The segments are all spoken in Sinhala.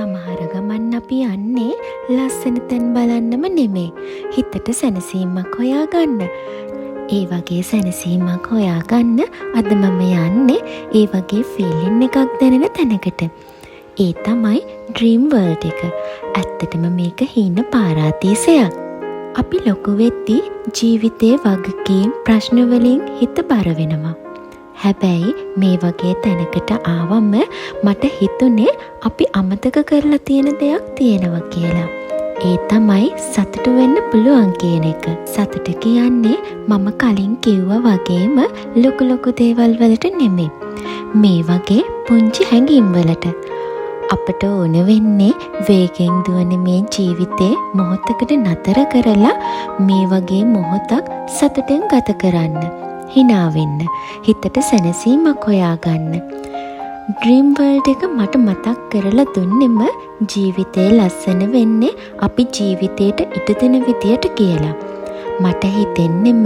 සමහර ගමන් අපි යන්නේ ලස්සන තැන් බලන්නම නෙමේ. හිතට සැනසීමක් හොයාගන්න. ඒ වගේ සැනසීමක් හොයාගන්න අද මම යන්නේ ඒ වගේ ෆීලින් එකක් දැනෙන තැනකට. ඒ තමයි ඩ්‍රීම් වර්ල්ඩ් එක. ඇත්තටම මේක හීන පාරාදීසයක්. අපි ලොකු වෙද්දී ජීවිතේ වගකීම් ප්‍රශ්න වලින් හිත බර වෙනවා. හැබැයි මේ වගේ තැනකට ආවම මට හිතුනේ අපි අමතක කරලා තියෙන දෙයක් තියෙනවා කියලා. ඒ තමයි සතුටු වෙන්න පුළුවන් කියන එක. සතුට කියන්නේ මම කලින් කිව්වා වගේම ලොකු දේවල් වලට නෙමෙයි. මේ වගේ පුංචි හැඟීම් වලට. අපට ඕන වෙන්නේ වේගෙන් දුවන මේ ජීවිතේ මොහොතකට නතර කරලා මේ වගේ මොහොතක් සතුටෙන් ගත කරන්න. හිනා වෙන්න. හිතට සැනසීමක් හොයාගන්න. ඩ්‍රීම් වර්ල්ඩ් එක මට මතක් කරලා දුන්නෙම ජීවිතේ ලස්සන වෙන්නේ අපි ජීවිතේට ඉඩ දෙන විදියට කියලා. මට හිතෙන්නෙම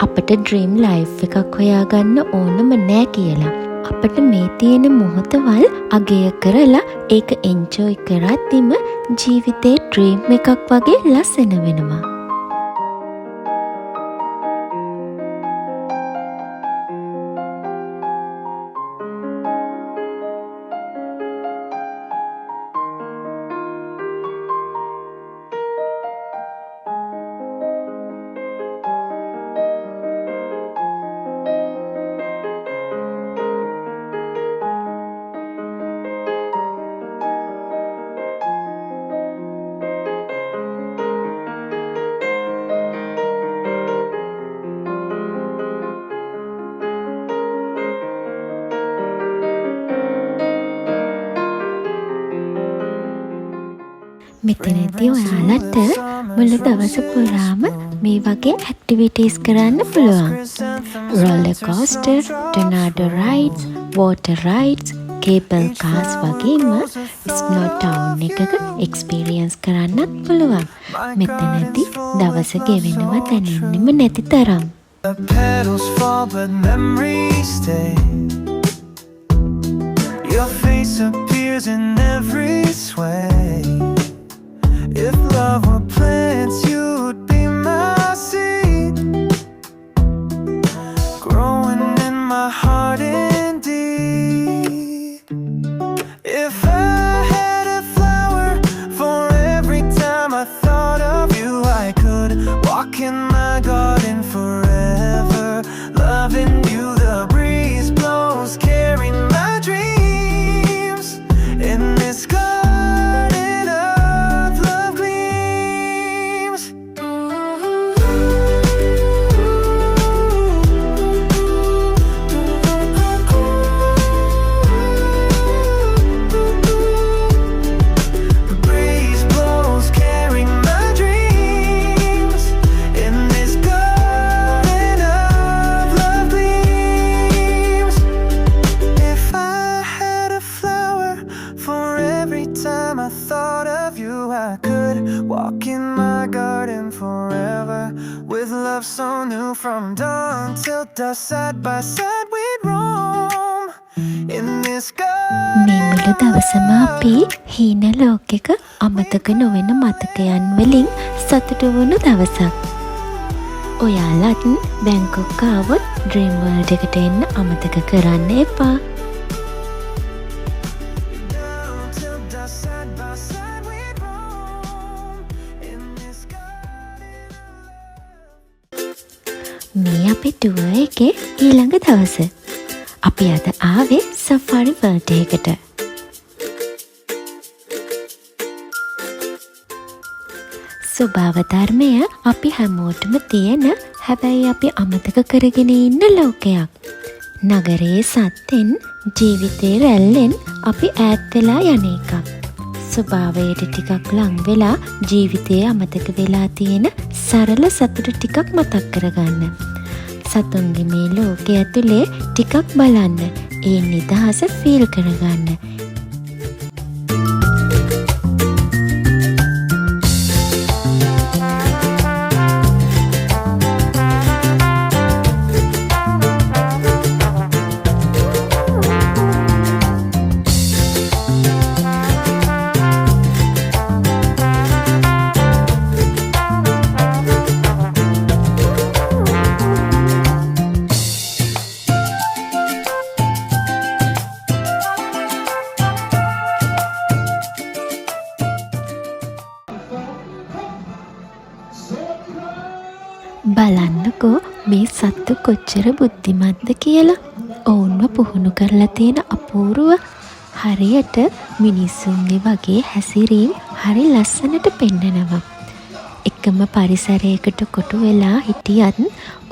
අපට ඩ්‍රීම් ලයිෆ් එකක් හොයාගන්න ඕනම නෑ කියලා. අපට මේ තියෙන මොහොතවල් අගය කරලා ඒක එන්ජොයි කරද්දිම ජීවිතේ ඩ්‍රීම් එකක් වගේ ලස්සන වෙනවා. මෙතනදී ඔයාලට මුළු දවස පුරාම මේ වගේ ඇක්ටිවිටීස් කරන්න පුළුවන්. Roller coaster, tornado rides, water rides, cable cars වගේම ස්නෝ ටවුන් එකක එක්ස්පීරියන්ස් කරන්නත් පුළුවන්. මෙතනදී දවස ගෙවෙනවා දැනෙන්නෙම නැති තරම්. The petals fall but memories stay. Your face appears in every sway. If love were plants, you'd be my seed, growing in my heart indeed. If I had a flower for every time I thought of you, I could walk in my garden forever, loving you. The breeze blows, carrying my dreams in this garden. So new from dawn till dusk, side by side we'd roam in this garden. මේ මුළු දවසම අපි හීන ලෝකෙක අමතක නොවන මතකයන් වලින් සතුටු වුණු දවසක්. ඔයාලත් බැංකොක් ආවොත් ඩ්‍රීම් වර්ල්ඩ් එකට එන්න අමතක කරන්න එපා. මේ අපේ ටුවර් එකේ ඊළඟ දවස. අපි අද ආවේ සෆාරි වර්ල්ඩ් එකට. ස්වභාව ධර්මය අපි හැමෝටම තියෙන හැබැයි අපි අමතක කරගෙන ඉන්න ලෝකයක්. නගරයේ සත්තෙන් ජීවිතේ රැල්ලෙන් අපි ඈත් වෙලා යන එකක්. ස්වභාවයට ටිකක් ලං වෙලා ජීවිතේ අමතක වෙලා තියෙන සරල සතුට ටිකක් මතක් කරගන්න. සතුන්ගේ මේ ලෝකය ඇතුලේ ටිකක් බලන්න. ඒ නිදහස ෆීල් කරගන්න. මේ සත්තු කොච්චර බුද්ධිමත්ද කියලා. ඔවුන්ව පුහුණු කරලා තියෙන අපූරුව හරියට මිනිස්සුන්ගේ වගේ හැසිරීම් හරි ලස්සනට පෙන්නනවා. එකම පරිසරයකට කොටු වෙලා හිටියත්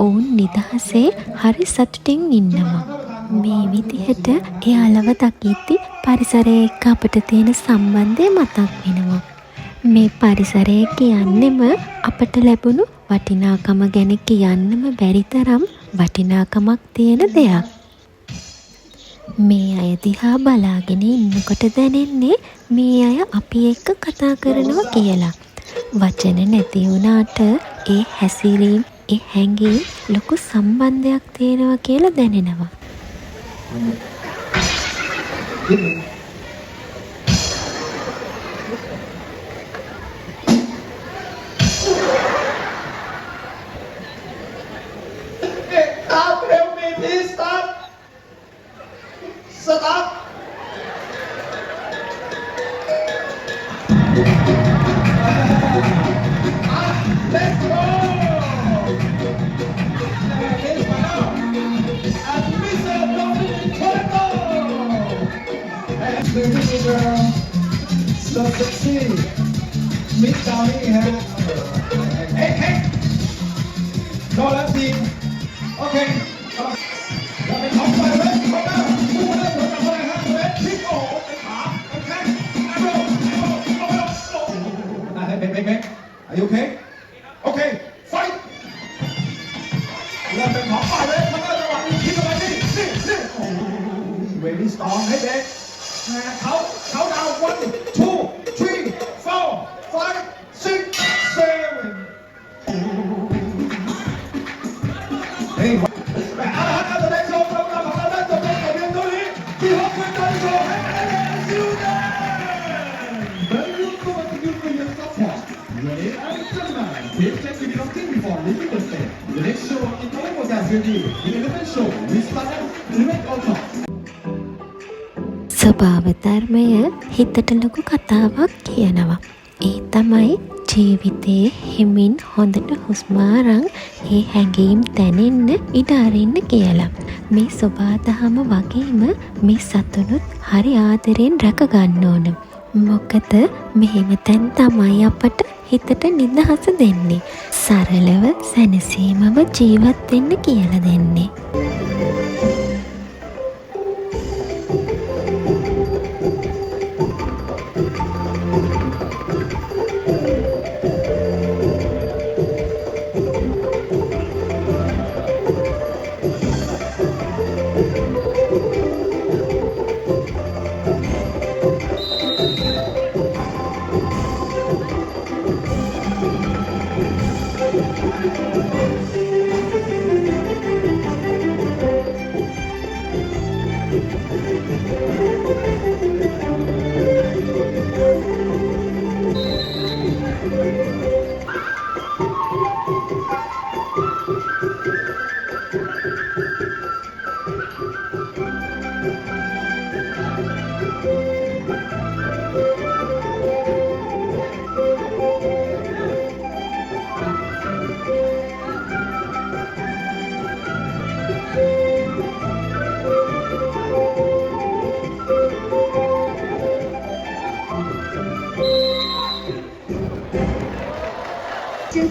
ඔවුන් නිදහසේ හරි සතුටින් ඉන්නවා. මේ විදිහට එයාලව දකිද්දි පරිසරය එක්ක අපිට තියෙන සම්බන්ධය මතක් වෙනවා. මේ පරිසරය කියන්නෙම අපට ලැබුණු වටිනාකම ගැන කියන්නම බැරි තරම් වටිනාකමක් තියෙන දෙයක්. මේ අය දිහා බලාගෙන ඉන්නකොට දැනෙන්නේ මේ අය අපි එක්ක කතා කරනවා කියලා. වචන නැති වුණාට ඒ හැසිරීම්, ඒ හැඟීම් ලොකු සම්බන්ධයක් තියෙනවා කියලා දැනෙනවා. Are you okay? Okay, fight! เริ่มเป็นของฝ่ายเล็กมันก็จังหวะนี้คิดอะไรนี่โอ้โหเวลี่สตองให้เด็กเขาดาว1 2 3 4 5 6 7เฮ้ยแต่อาหารการแสดงโชว์ของเราได้จบลงกับเพียงเท่านี้ที่ฮอกเป็นการโชว์ให้คะแนนซิลเดนVery good for your support. Ready and gentlemen, please check with your team before leaving the stage. The next show in Toyota City, the event show, we start at 11 o'clock. ස්වභාව ධර්මය හිතට ලොකු කතාවක් කියනවා. ඒ තමයි ජීවිතයේ හිමින් හොඳට හුස්ම අරන් ඒ හැඟීම් දැනෙන්න ඉඩ අරින්න කියලා. මේ සබාදහම වගේම මේ සතුනුත් හරි ආදරෙන් රැක ගන්න ඕන. මොකද මෙහෙම තැන් තමයි අපට හිතට නිදහස දෙන්නේ. සරලව සැනසීමව ජීවත් වෙන්න කියලා දෙන්නේ.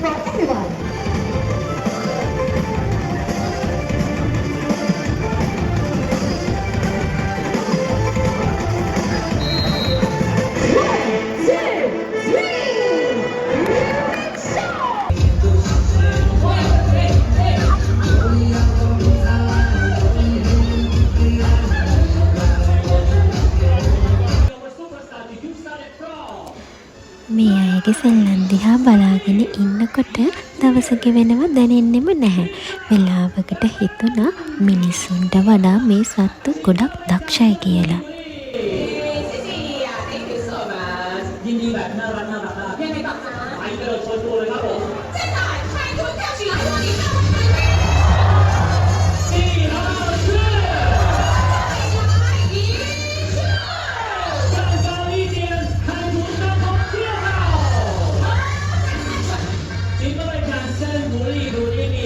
For everyone. මේ අයගේ සෙල්ලම් දිහා බලාගෙන ඉන්නකොට දවස ගෙවෙනව දැනෙන්නෙම නැහැ. වෙලාවකට හිතුණා මිනිස්සුන්ට වඩා මේ සත්තු ගොඩක් දක්ෂයි කියලා. ยินดีแบบน่ารักเพียงไงต่อคะไปกระโดดโชว์ตัวเลยครับผม现在派出调取来我你上4号是上高一点看出上头7号请各位掌声鼓励你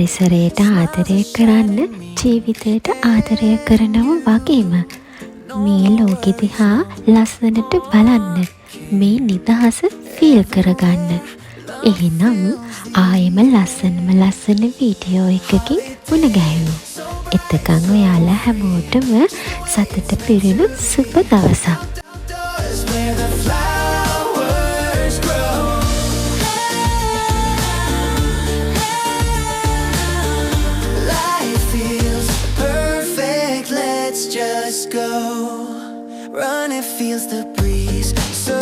පරිසරයට ආදරය කරන්න ජීවිතයට ආදරය කරනව වගේම මේ ලෝකෙ දිහා ලස්සනට බලන්න මේ නිදහස ෆීල් කරගන්න. එහෙනම් ආයෙම ලස්සන වීඩියෝ එකකින් මුණ ගැහෙමු. එතකන් ඔයාලා හැමෝටම සතුට පිරුණු සුබ දවසක්. Where the flowers grow. Life feels perfect, let's just go. Run, it feels the breeze so